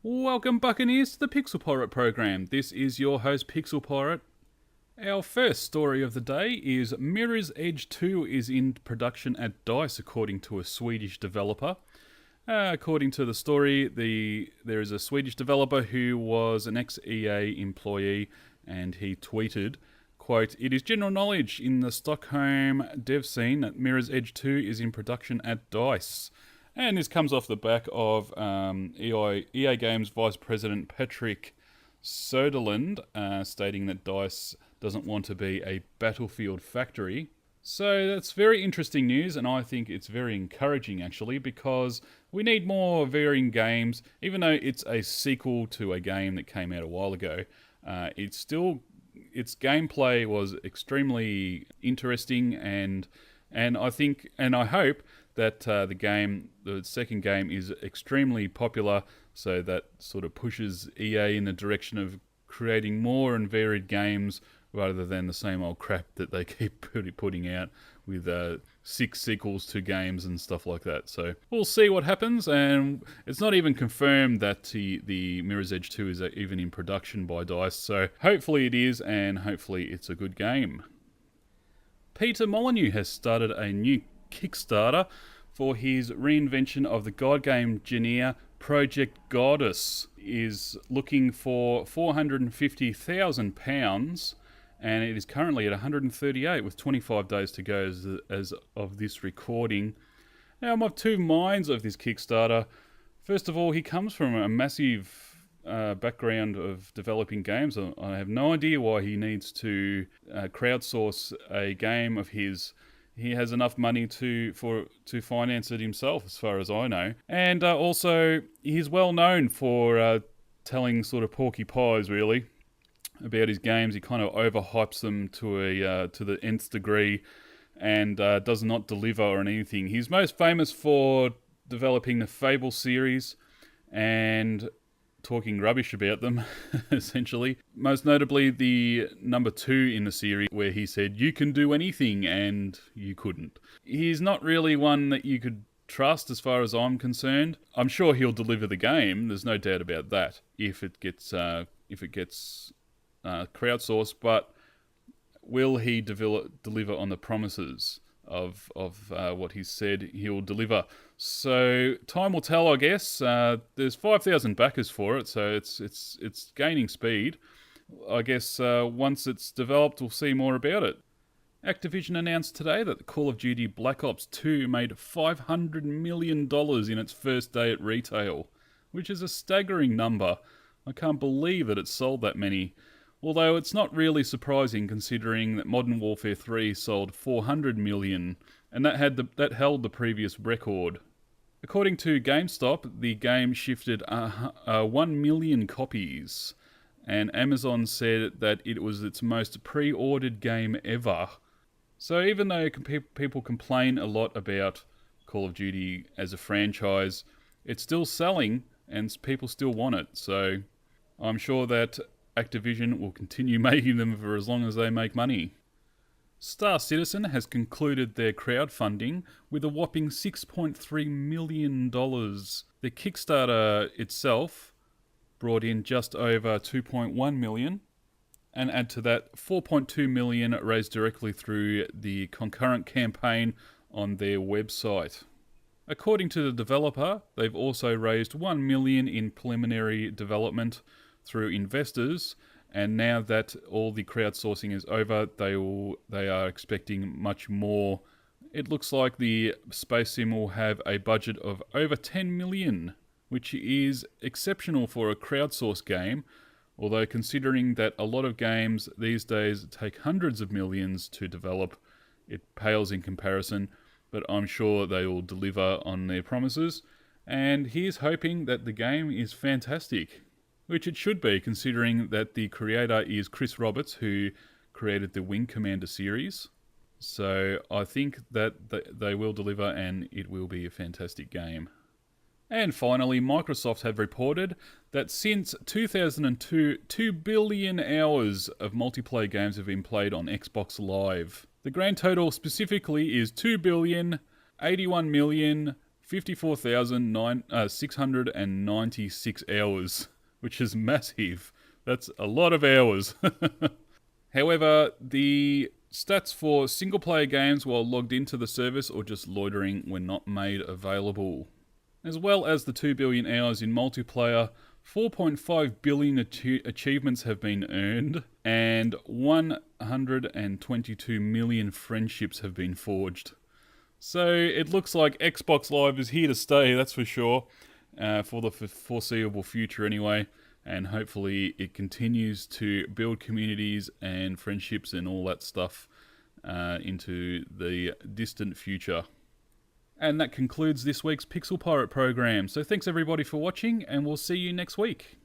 Welcome, Buccaneers, to the Pixel Pirate program. This is your host, Pixel Pirate. Our first story of the day is Mirror's Edge 2 is in production at DICE, according to a Swedish developer. According to the story, there is a Swedish developer who was an ex-EA employee, and he tweeted, quote, "It is general knowledge in the Stockholm dev scene that Mirror's Edge 2 is in production at DICE." And this comes off the back of EA Games Vice President Patrick Söderlund stating that DICE doesn't want to be a battlefield factory. So that's very interesting news, and I think it's very encouraging actually, because we need more varying games. Even though it's a sequel to a game that came out a while ago, its gameplay was extremely interesting, and I hope that the second game is extremely popular, so that sort of pushes EA in the direction of creating more and varied games rather than the same old crap that they keep putting out with 6 sequels to games and stuff like that. So we'll see what happens, and it's not even confirmed that the Mirror's Edge 2 is even in production by DICE, so hopefully it is, and hopefully it's a good game. Peter Molyneux has started a new Kickstarter for his reinvention of the god game genre. Project Godus is looking for £450,000, and it is currently at 138 with 25 days to go as of this recording. Now, I'm of two minds of this Kickstarter. First of all, he comes from a massive background of developing games. I have no idea why he needs to crowdsource a game of his. He has enough money to finance it himself, as far as I know. And also, he's well known for telling sort of porky pies, really, about his games. He kind of overhypes them to the nth degree, and does not deliver on anything. He's most famous for developing the Fable series and talking rubbish about them, essentially. Most notably, the number 2 in the series, where he said, "You can do anything," and you couldn't. He's not really one that you could trust, as far as I'm concerned. I'm sure he'll deliver the game. There's no doubt about that. If it gets crowdsourced, but will he deliver on the promises of what he said he'll deliver? So time will tell, I guess. There's 5,000 backers for it, so it's gaining speed. I guess once it's developed, we'll see more about it. Activision announced today that the Call of Duty Black Ops 2 made $500 million in its first day at retail, which is a staggering number. I can't believe that it sold that many. Although it's not really surprising, considering that Modern Warfare 3 sold 400 million, and that held the previous record. According to GameStop, the game shifted 1 million copies, and Amazon said that it was its most pre-ordered game ever. So even though people complain a lot about Call of Duty as a franchise, it's still selling and people still want it. So I'm sure that Activision will continue making them for as long as they make money. Star Citizen has concluded their crowdfunding with a whopping $6.3 million. The Kickstarter itself brought in just over $2.1 million, and add to that $4.2 million raised directly through the concurrent campaign on their website. According to the developer, they've also raised $1 million in preliminary development through investors, and now that all the crowdsourcing is over, they are expecting much more. It looks like the Space Sim will have a budget of over $10 million, which is exceptional for a crowdsourced game, although considering that a lot of games these days take hundreds of millions to develop, it pales in comparison, but I'm sure they will deliver on their promises, and here's hoping that the game is fantastic. Which it should be, considering that the creator is Chris Roberts, who created the Wing Commander series. So I think that they will deliver, and it will be a fantastic game. And finally, Microsoft have reported that since 2002, 2 billion hours of multiplayer games have been played on Xbox Live. The grand total specifically is 2,081,000,000 54,696 hours, which is massive. That's a lot of hours. However, the stats for single-player games while logged into the service or just loitering were not made available. As well as the 2 billion hours in multiplayer, 4.5 billion achievements have been earned, and 122 million friendships have been forged. So it looks like Xbox Live is here to stay, that's for sure, for the foreseeable future anyway, and hopefully it continues to build communities and friendships and all that stuff into the distant future. And that concludes this week's Pixel Pirate program. So thanks everybody for watching, and we'll see you next week.